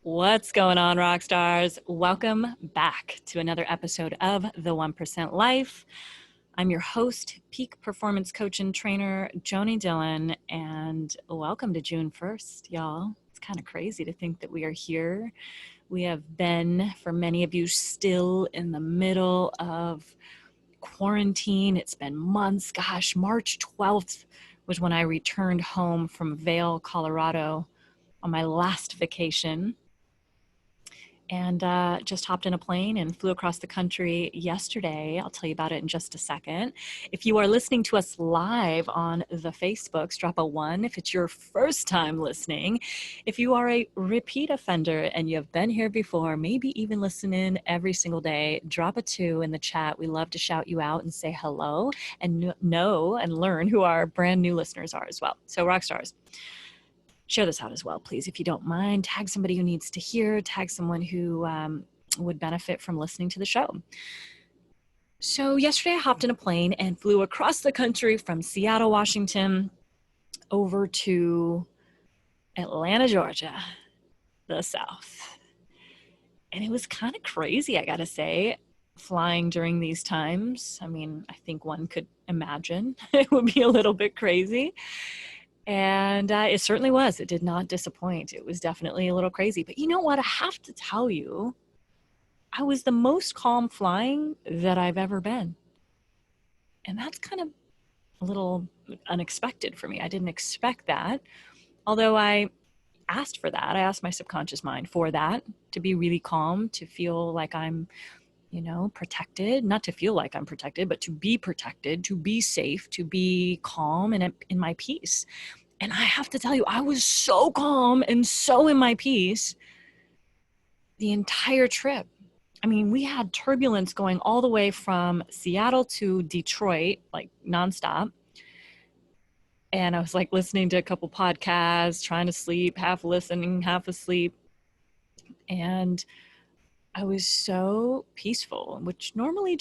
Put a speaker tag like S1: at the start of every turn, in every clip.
S1: What's going on, rock stars? Welcome back to another episode of The 1% Life. I'm your host, peak performance coach and trainer, Joanie Dillon, and welcome to June 1st, y'all. It's kind of crazy to think that we are here. We have been, for many of you, still in the middle of quarantine. It's been months. Gosh, March 12th was when I returned home from Vail, Colorado on my last vacation. And just hopped in a plane and flew across the country yesterday. I'll tell you about it in just a second. If you are listening to us live on the Facebooks, drop a 1 if it's your first time listening. If you are a repeat offender and you have been here before, maybe even listen in every single day, drop a 2 in the chat. We love to shout you out and say hello and know and learn who our brand new listeners are as well. So rock stars, share this out as well, please, if you don't mind. Tag somebody who needs to hear, tag someone who would benefit from listening to the show. So yesterday I hopped in a plane and flew across the country from Seattle, Washington, over to Atlanta, Georgia, the South. And it was kind of crazy, I gotta say, flying during these times. I mean, I think one could imagine it would be a little bit crazy. And it certainly was. It did not disappoint. It was definitely a little crazy. But you know what? I have to tell you, I was the most calm flying that I've ever been. And that's kind of a little unexpected for me. I didn't expect that. Although I asked for that. I asked my subconscious mind for that, to be really calm, to feel like I'm, protected, not to feel like I'm protected, but to be protected, to be safe, to be calm and in my peace. And I have to tell you, I was so calm and so in my peace the entire trip. I mean, we had turbulence going all the way from Seattle to Detroit, like nonstop. And I was like listening to a couple podcasts, trying to sleep, half listening, half asleep. And I was so peaceful, which normally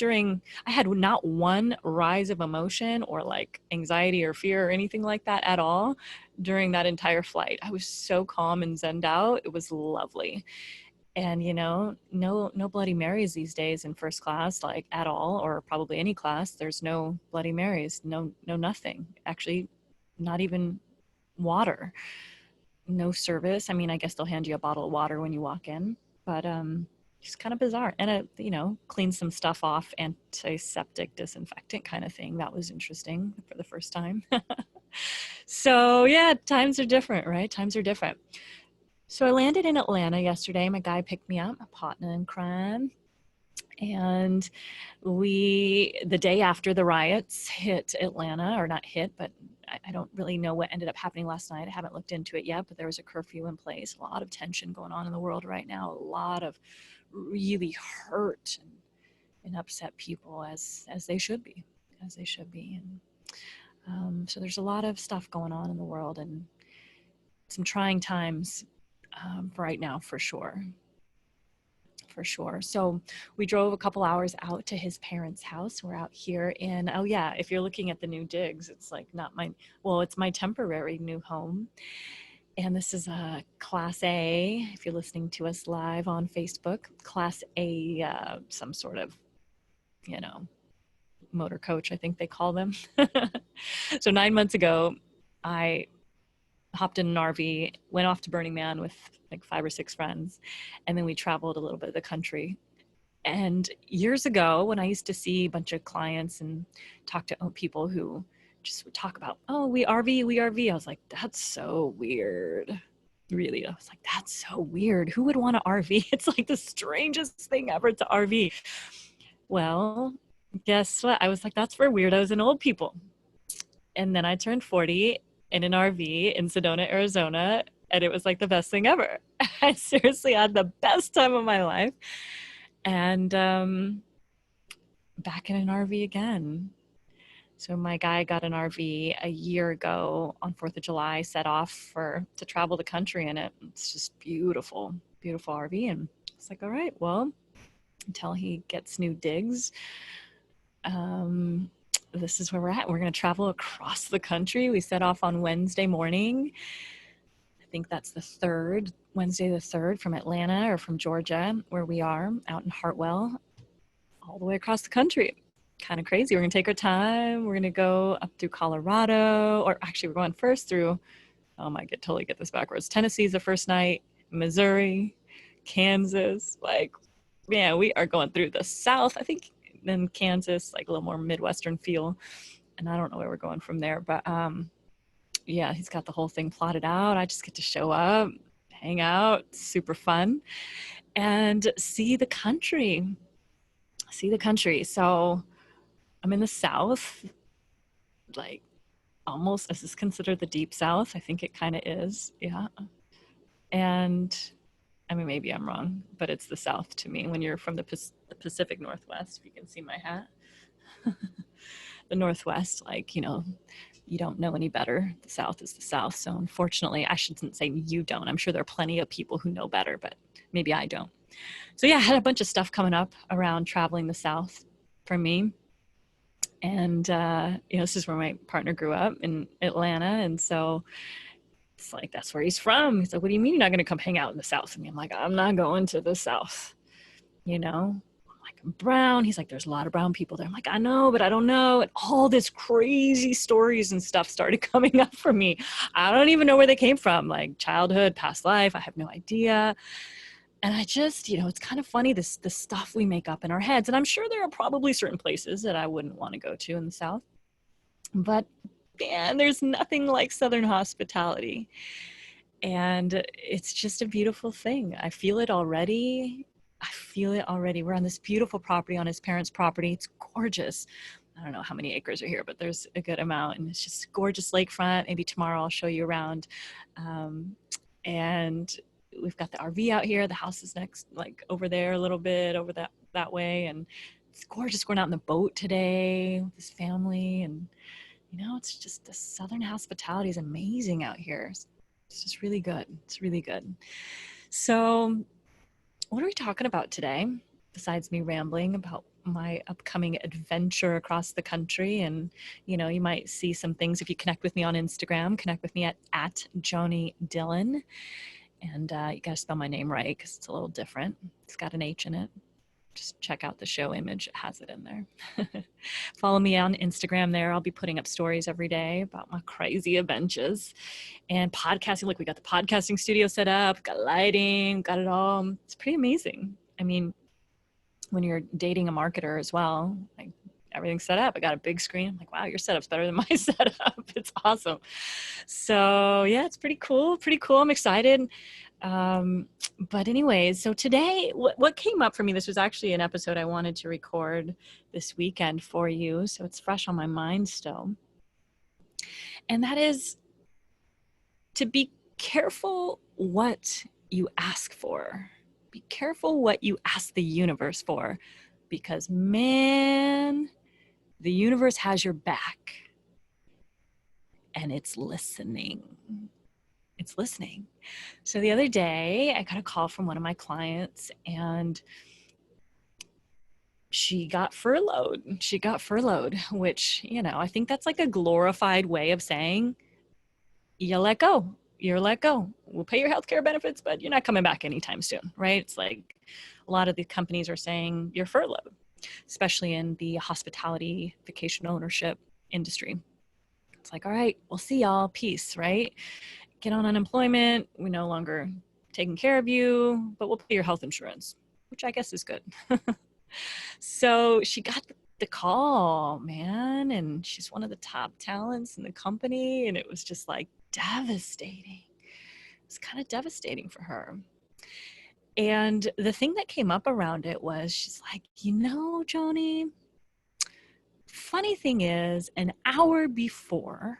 S1: I had not one rise of emotion or like anxiety or fear or anything like that at all during that entire flight. I was so calm and zenned out. It was lovely. And, no Bloody Marys these days in first class, like at all, or probably any class. There's no Bloody Marys, no nothing. Actually, not even water, no service. I mean, I guess they'll hand you a bottle of water when you walk in, but, it's kind of bizarre. And clean some stuff off, antiseptic, disinfectant kind of thing. That was interesting for the first time. So yeah, times are different, right? Times are different. So I landed in Atlanta yesterday. My guy picked me up, my partner in crime. And the day after the riots hit Atlanta, or not hit, but I don't really know what ended up happening last night. I haven't looked into it yet, but there was a curfew in place. A lot of tension going on in the world right now. A lot of really hurt and upset people, as they should be, And so there's a lot of stuff going on in the world, and some trying times right now, for sure. So we drove a couple hours out to his parents' house. We're out here in, oh yeah, if you're looking at the new digs, it's like it's my temporary new home. And this is a Class A, if you're listening to us live on Facebook, Class A, some sort of, motor coach, I think they call them. So 9 months ago, I hopped in an RV, went off to Burning Man with like 5 or 6 friends, and then we traveled a little bit of the country. And years ago, when I used to see a bunch of clients and talk to people who just would talk about, oh, we RV, I was like, that's so weird. Really, I was like, that's so weird. Who would want to RV? It's like the strangest thing ever to RV. Well, guess what? I was like, that's for weirdos and old people. And then I turned 40 in an RV in Sedona, Arizona, and it was like the best thing ever. I seriously had the best time of my life. And back in an RV again. So my guy got an RV a year ago on 4th of July, set off to travel the country in it. It's just beautiful, beautiful RV. And it's like, all right, well, until he gets new digs, this is where we're at. We're going to travel across the country. We set off on Wednesday morning. I think that's Wednesday the 3rd from Atlanta or from Georgia, where we are out in Hartwell, all the way across the country. Kind of crazy. We're going to take our time. We're going to go up through Colorado, or actually we're going first through, totally get this backwards. Tennessee's the first night, Missouri, Kansas, man, we are going through the South, I think, then Kansas, like a little more Midwestern feel. And I don't know where we're going from there, but yeah, he's got the whole thing plotted out. I just get to show up, hang out, super fun, and see the country. So I'm in the South, like almost, is this considered the deep South? I think it kind of is. Yeah. And I mean, maybe I'm wrong, but it's the South to me. When you're from the Pacific Northwest, if you can see my hat, the Northwest, you don't know any better. The South is the South. So unfortunately, I shouldn't say you don't. I'm sure there are plenty of people who know better, but maybe I don't. So yeah, I had a bunch of stuff coming up around traveling the South for me. And, this is where my partner grew up, in Atlanta. And so it's like, that's where he's from. He's like, what do you mean you're not going to come hang out in the South with me? I'm like, I'm not going to the South, I'm like, I'm brown. He's like, there's a lot of brown people there. I'm like, I know, but I don't know. And all this crazy stories and stuff started coming up for me. I don't even know where they came from, like childhood, past life. I have no idea. And I just, it's kind of funny, the stuff we make up in our heads. And I'm sure there are probably certain places that I wouldn't want to go to in the South. But man, there's nothing like Southern hospitality. And it's just a beautiful thing. I feel it already. We're on this beautiful property, on his parents' property. It's gorgeous. I don't know how many acres are here, but there's a good amount. And it's just gorgeous lakefront. Maybe tomorrow I'll show you around. And we've got the RV out here. The house is next, like over there a little bit, over that way. And it's gorgeous going out in the boat today with his family. And, it's just, the Southern hospitality is amazing out here. It's just really good. It's really good. So what are we talking about today, besides me rambling about my upcoming adventure across the country? And, you might see some things if you connect with me on Instagram. Connect with me at Joanie Dillon. And you got to spell my name right because it's a little different. It's got an H in it. Just check out the show image. It has it in there. Follow me on Instagram there. I'll be putting up stories every day about my crazy adventures. And podcasting, we got the podcasting studio set up, got lighting, got it all. It's pretty amazing. I mean, when you're dating a marketer as well, everything's set up. I got a big screen. I'm like, wow, your setup's better than my setup. It's awesome. So yeah, it's pretty cool. I'm excited. But anyways, so today, what came up for me, this was actually an episode I wanted to record this weekend for you. So it's fresh on my mind still. And that is to be careful what you ask for. Be careful what you ask the universe for, because man, the universe has your back and it's listening. It's listening. So the other day I got a call from one of my clients, and she got furloughed, which, I think that's like a glorified way of saying you're let go. We'll pay your healthcare benefits, but you're not coming back anytime soon, right? It's like a lot of the companies are saying you're furloughed, especially in the hospitality, vacation ownership industry. It's like, all right, we'll see y'all. Peace, right? Get on unemployment. We're no longer taking care of you, but we'll pay your health insurance, which I guess is good. So she got the call, man, and she's one of the top talents in the company. And it was just like devastating. It was kind of devastating for her. And the thing that came up around it was, she's like, Joanie, funny thing is, an hour before,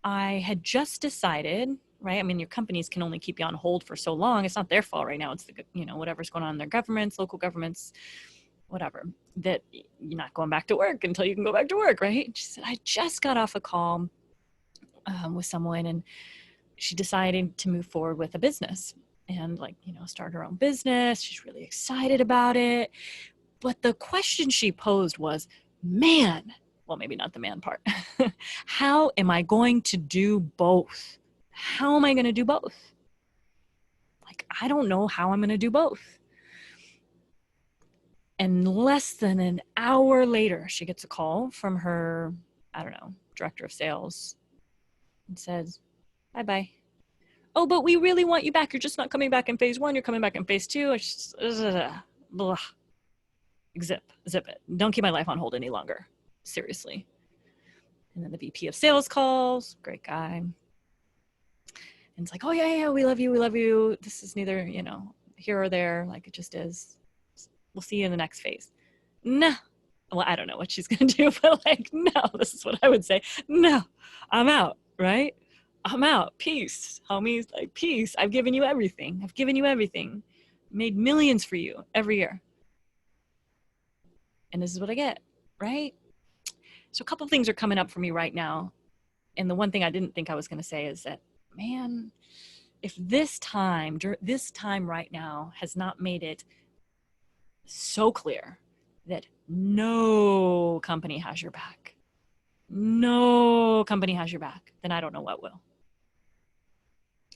S1: I had just decided, right? I mean, your companies can only keep you on hold for so long. It's not their fault right now. It's whatever's going on in their governments, local governments, whatever, that you're not going back to work until you can go back to work, right? She said, I just got off a call with someone, and she decided to move forward with a business and start her own business. She's really excited about it. But the question she posed was, man, well, maybe not the man part. How am I going to do both? how am I going to do both? Like, I don't know how I'm going to do both. And less than an hour later, she gets a call from her, I don't know, director of sales and says, bye-bye. Oh, but we really want you back. You're just not coming back in phase 1. You're coming back in phase 2. It's just, blah. Zip it. Don't keep my life on hold any longer. Seriously. And then the VP of sales calls, great guy. And it's like, oh yeah, we love you. This is neither, here or there. Like, it just is. We'll see you in the next phase. No. Well, I don't know what she's going to do, but like, no, this is what I would say. No, I'm out, right? I'm out. Peace, homies. Like, peace. I've given you everything. Made millions for you every year. And this is what I get, right? So a couple of things are coming up for me right now. And the one thing I didn't think I was going to say is that, man, if this time right now has not made it so clear that no company has your back, then I don't know what will.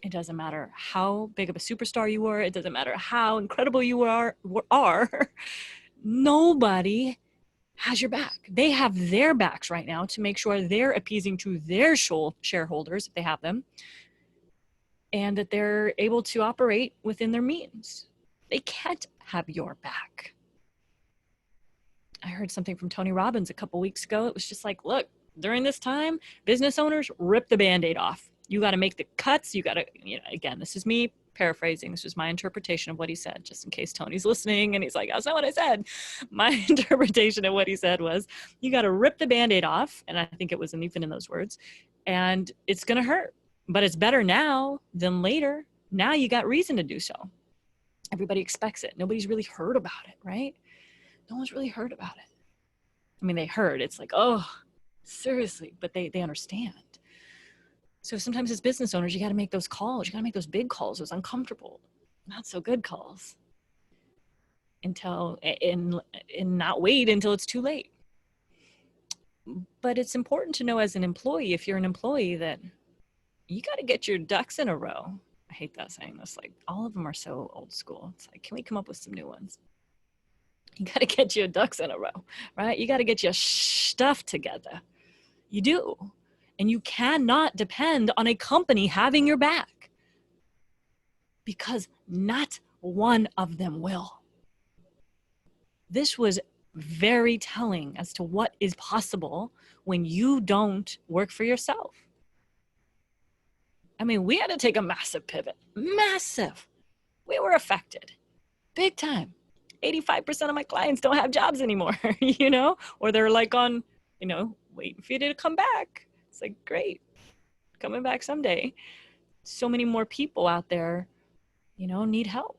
S1: It doesn't matter how big of a superstar you are. It doesn't matter how incredible you are. Nobody has your back. They have their backs right now to make sure they're appeasing to their shareholders, if they have them, and that they're able to operate within their means. They can't have your back. I heard something from Tony Robbins a couple weeks ago. It was just like, look, during this time, business owners, rip the Band-Aid off. You got to make the cuts. You got to, again, this is me paraphrasing. This was my interpretation of what he said, just in case Tony's listening and he's like, that's not what I said. My interpretation of what he said was, you got to rip the Band-Aid off. And I think it was even in those words. And it's going to hurt, but it's better now than later. Now you got reason to do so. Everybody expects it. Nobody's really heard about it, right? No one's really heard about it. I mean, they heard. It's like, oh, seriously, but they understand. So sometimes as business owners, you got to make those calls. You got to make those big calls, those uncomfortable, not so good calls, and not wait until it's too late. But it's important to know as an employee, if you're an employee, that you got to get your ducks in a row. I hate that saying this. Like, all of them are so old school. It's like, can we come up with some new ones? You got to get your ducks in a row, right? You got to get your stuff together. You do. And you cannot depend on a company having your back, because not one of them will. This was very telling as to what is possible when you don't work for yourself. I mean, we had to take a massive pivot. Massive. We were affected. Big time. 85% of my clients don't have jobs anymore, or they're like on, waiting for you to come back. It's like, great, coming back someday. So many more people out there, need help.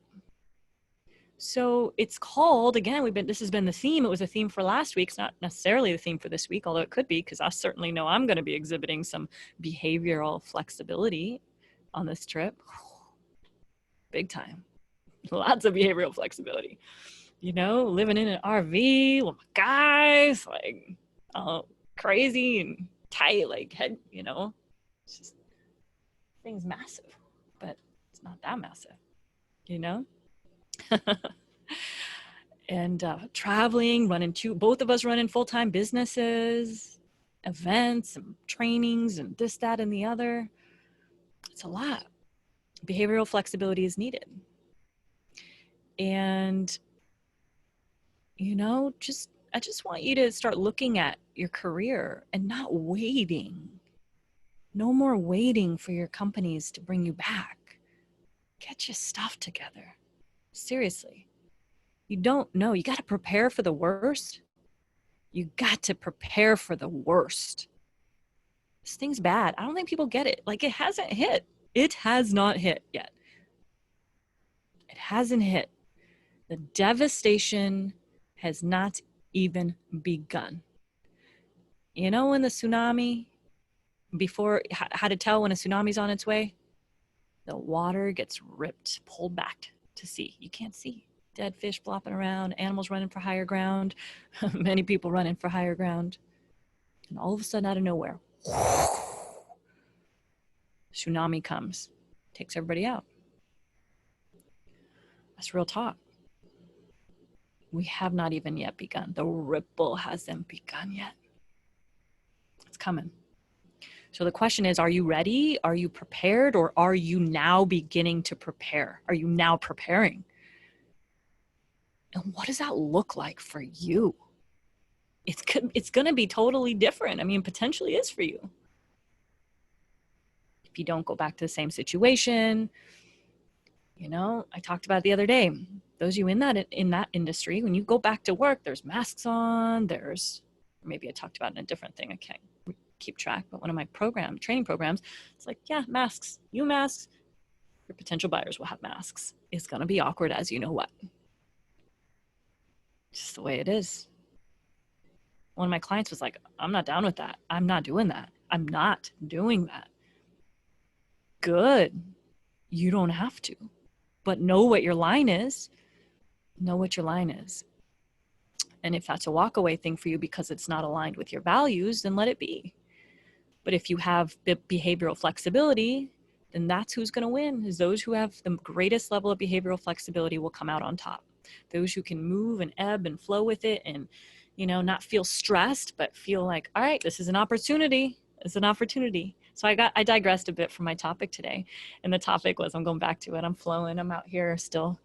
S1: So it's called, again, this has been the theme. It was a theme for last week. It's not necessarily the theme for this week, although it could be, because I certainly know I'm going to be exhibiting some behavioral flexibility on this trip. Big time. Lots of behavioral flexibility. Living in an RV with my guys, like, crazy and tight, like, head, it's just, thing's massive, but it's not that massive, and traveling, both of us running full-time businesses, events and trainings and this, that, and the other. It's a lot. Behavioral flexibility is needed. And, I just want you to start looking at your career and not waiting. No more waiting for your companies to bring you back. Get your stuff together. Seriously. You don't know. You got to prepare for the worst. You got to prepare for the worst. This thing's bad. I don't think people get it. Like, it hasn't hit. It has not hit yet. It hasn't hit. The devastation has not even begun. When the tsunami, how to tell when a tsunami's on its way? The water gets pulled back to sea. You can't see. Dead fish flopping around, animals running for higher ground, many people running for higher ground. And all of a sudden, out of nowhere, Tsunami comes, takes everybody out. That's real talk. We have not even yet begun. The ripple hasn't begun yet. It's coming. So the question is, are you ready? Are you prepared? Or are you now beginning to prepare? Are you now preparing? And what does that look like for you? It's going to be totally different. I mean, potentially is for you. If you don't go back to the same situation, you know, I talked about it the other day. Those of you in that industry, when you go back to work, there's masks on, maybe I talked about it in a different thing. I can't keep track, but one of my training programs, it's like, yeah, masks, your potential buyers will have masks. It's going to be awkward as you know what. Just the way it is. One of my clients was like, I'm not down with that. I'm not doing that. I'm not doing that. Good. You don't have to, but know what your line is. Know what your line is. And if that's a walk away thing for you because it's not aligned with your values, then let it be. But if you have the behavioral flexibility, then that's who's going to win, is those who have the greatest level of behavioral flexibility will come out on top. Those who can move and ebb and flow with it and, you know, not feel stressed, but feel like, all right, this is an opportunity. It's an opportunity. So I digressed a bit from my topic today. And the topic was, I'm going back to it. I'm flowing. I'm out here still,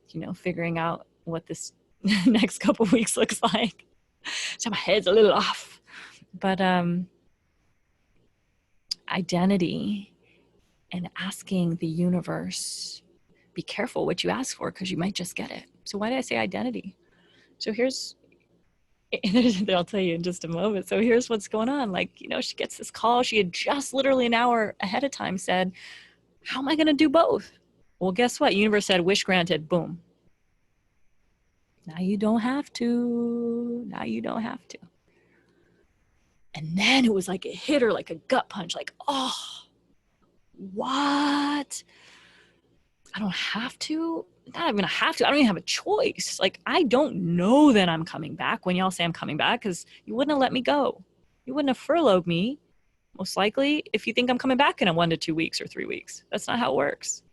S1: you know, figuring out what this next couple of weeks looks like. So my head's a little off. But identity and asking the universe, be careful what you ask for because you might just get it. So why did I say identity? So I'll tell you in just a moment. So here's what's going on. Like, you know, she gets this call. She had just literally an hour ahead of time said, how am I going to do both? Well, guess what? Universe said, wish granted. Boom. Now you don't have to. Now you don't have to. And then it was like it hit her like a gut punch. Like, oh, what? I don't have to. Not even have to. I don't even have a choice. Like, I don't know that I'm coming back when y'all say I'm coming back because you wouldn't have let me go. You wouldn't have furloughed me, most likely, if you think I'm coming back in a 1 to 2 weeks or 3 weeks. That's not how it works.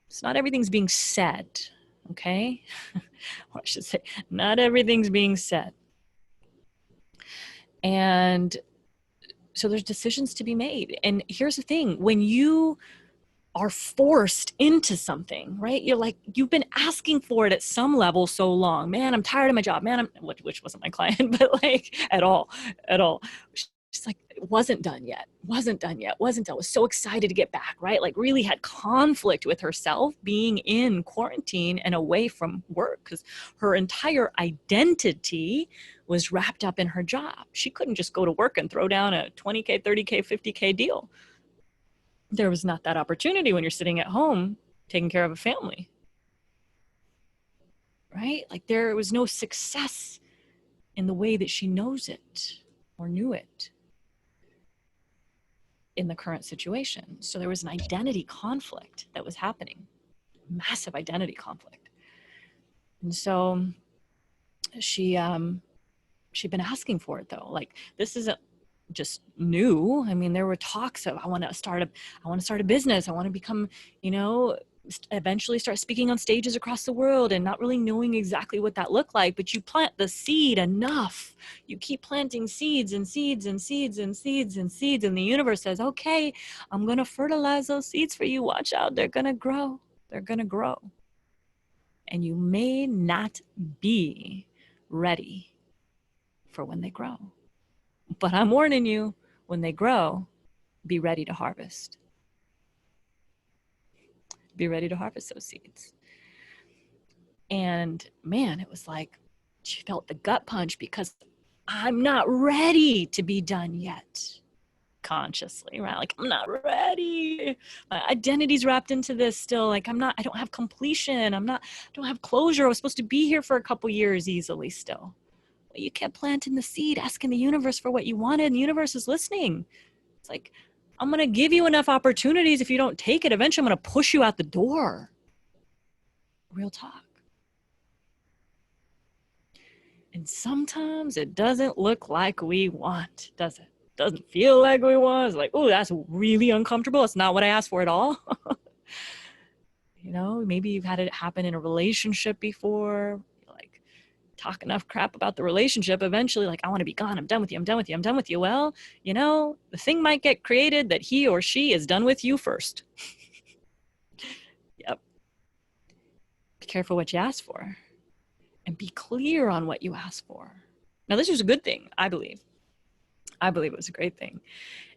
S1: It's not everything's being said, okay? Or I should say, not everything's being said. And so there's decisions to be made. And here's the thing, when you are forced into something, right? You're like, you've been asking for it at some level so long. Man, I'm tired of my job. Man, which wasn't my client, but like at all. She's like, it wasn't done yet. Was so excited to get back, right? Like really had conflict with herself being in quarantine and away from work because her entire identity was wrapped up in her job. She couldn't just go to work and throw down a 20K, 30K, 50K deal. There was not that opportunity when you're sitting at home taking care of a family, right? Like there was no success in the way that she knows it or knew it in the current situation. So there was an identity conflict that was happening, massive identity conflict. And so she'd been asking for it though. Like this isn't just new. I mean, there were talks of, I want to start a business. I want to become, you know, eventually start speaking on stages across the world and not really knowing exactly what that looked like, but you plant the seed enough. You keep planting seeds and seeds and seeds and seeds and seeds. And the universe says, okay, I'm going to fertilize those seeds for you. Watch out. They're going to grow. They're going to grow. And you may not be ready for when they grow. But I'm warning you, when they grow, be ready to harvest. Be ready to harvest those seeds. And man, it was like, she felt the gut punch because I'm not ready to be done yet. Consciously, right? Like, I'm not ready. My identity's wrapped into this still. Like, I don't have completion. I don't have closure. I was supposed to be here for a couple years easily still. You kept planting the seed, asking the universe for what you wanted, and the universe is listening. It's like, I'm going to give you enough opportunities. If you don't take it, eventually I'm going to push you out the door. Real talk. And sometimes it doesn't look like we want, does it? doesn't feel like we want. It's like, oh, that's really uncomfortable. It's not what I asked for at all. You know, maybe you've had it happen in a relationship before, like talk enough crap about the relationship. Eventually, like, I want to be gone. I'm done with you. I'm done with you. I'm done with you. Well, you know, the thing might get created that he or she is done with you first. Yep. Be careful what you ask for and be clear on what you ask for. Now, this was a good thing, I believe. I believe it was a great thing.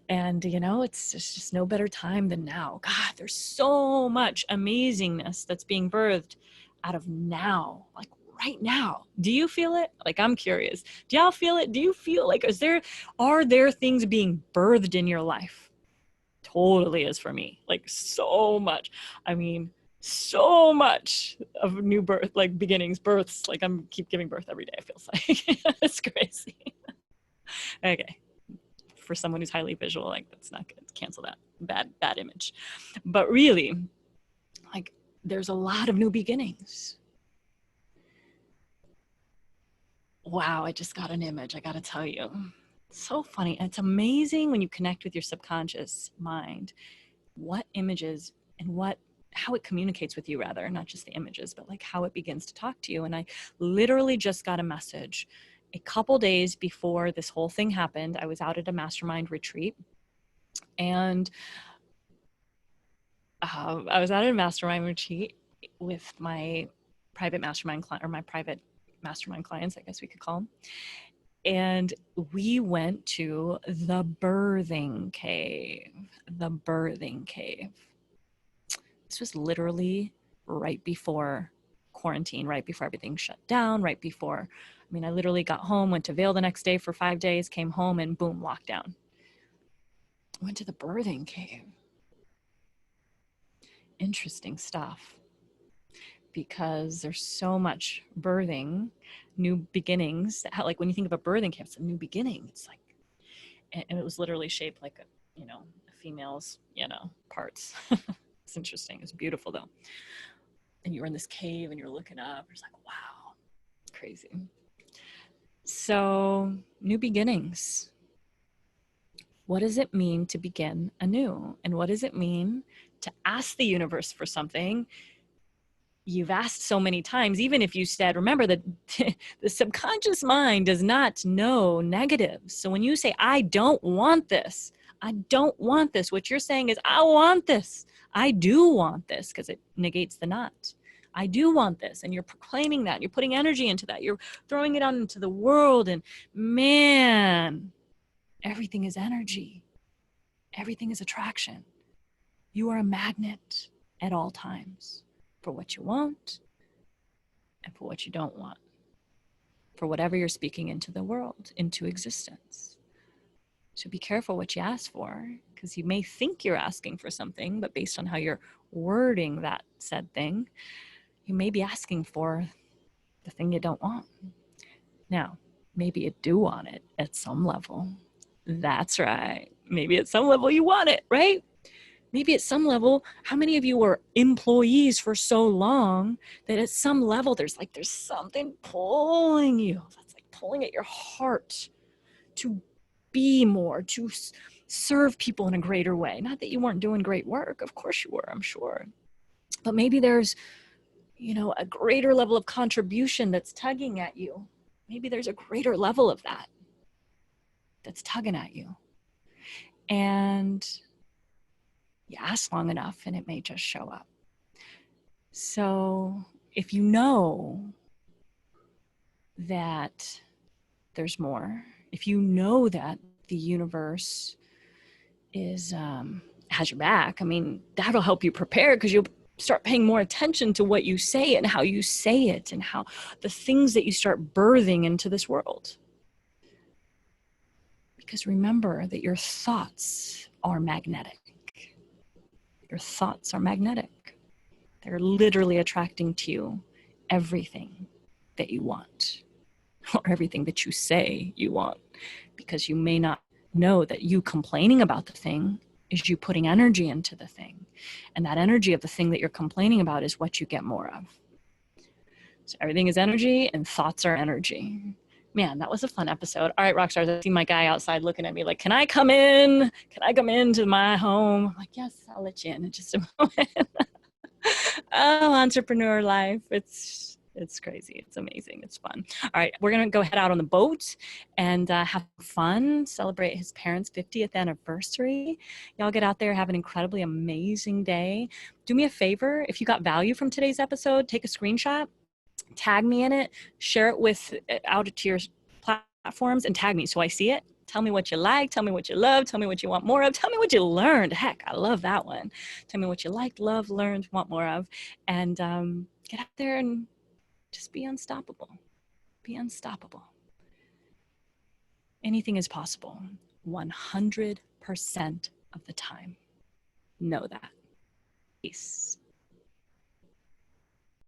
S1: And, you know, it's just no better time than now. God, there's so much amazingness that's being birthed out of now, like right now. Do you feel it? Like, I'm curious. Do y'all feel it? Do you feel like, are there things being birthed in your life? Totally is for me. Like, so much. I mean, so much of new birth, like beginnings, births. Like, I'm keep giving birth every day, it feels like. It's crazy. Okay. For someone who's highly visual, like, that's not good. Cancel that bad image. But really, like, there's a lot of new beginnings. Wow, I just got an image, I gotta tell you. It's so funny. And it's amazing when you connect with your subconscious mind, what images and how it communicates with you, rather, not just the images, but like how it begins to talk to you. And I literally just got a message a couple days before this whole thing happened. I was out at a mastermind retreat, and I was at a mastermind retreat with my private mastermind client, or my private mastermind clients, I guess we could call them. And we went to the birthing cave. The birthing cave. This was literally right before quarantine, right before everything shut down, right before, I mean, I literally got home, went to Vail the next day for 5 days, came home, and boom, lockdown. Went to the birthing cave. Interesting stuff, because there's so much birthing, new beginnings. Like, when you think of a birthing camp, it's a new beginning. It's like, and it was literally shaped like a female's, parts. It's interesting. It's beautiful though. And you were in this cave and you're looking up. It's like, wow, crazy. So, new beginnings. What does it mean to begin anew? And what does it mean to ask the universe for something you've asked so many times? Even if you said, remember that the subconscious mind does not know negatives. So when you say, I don't want this, I don't want this, what you're saying is, I want this. I do want this, because it negates the not. I do want this. And you're proclaiming that. You're putting energy into that. You're throwing it out into the world. And man, everything is energy. Everything is attraction. You are a magnet at all times for what you want and for what you don't want, for whatever you're speaking into the world, into existence. So be careful what you ask for, because you may think you're asking for something, but based on how you're wording that said thing, you may be asking for the thing you don't want. Now, maybe you do want it at some level. That's right. Maybe at some level you want it, right? Maybe at some level, how many of you were employees for so long that at some level there's something pulling you. That's like pulling at your heart to be more, to serve people in a greater way. Not that you weren't doing great work. Of course you were, I'm sure. But maybe there's, a greater level of contribution that's tugging at you. Maybe there's a greater level of that that's tugging at you. And you ask long enough and it may just show up. So if you know that there's more, if you know that the universe has your back, I mean, that'll help you prepare, because you'll start paying more attention to what you say and how you say it, and how the things that you start birthing into this world. Because remember that your thoughts are magnetic. Your thoughts are magnetic. They're literally attracting to you everything that you want, or everything that you say you want, because you may not know that you complaining about the thing is you putting energy into the thing. And that energy of the thing that you're complaining about is what you get more of. So everything is energy, and thoughts are energy. Man, that was a fun episode. All right, rock stars, I see my guy outside looking at me like, can I come in? Can I come into my home? I'm like, yes, I'll let you in just a moment. Oh, entrepreneur life. It's crazy. It's amazing. It's fun. All right, we're going to go head out on the boat and have fun, celebrate his parents' 50th anniversary. Y'all get out there, have an incredibly amazing day. Do me a favor, if you got value from today's episode, take a screenshot, tag me in it, share it with out to your platforms and tag me so I see it. Tell me what you like, tell me what you love, tell me what you want more of, tell me what you learned. Heck, I love that one. Tell me what you liked, loved, learned, want more of, and get out there and just be unstoppable. Be unstoppable. Anything is possible 100% of the time. Know that. Peace.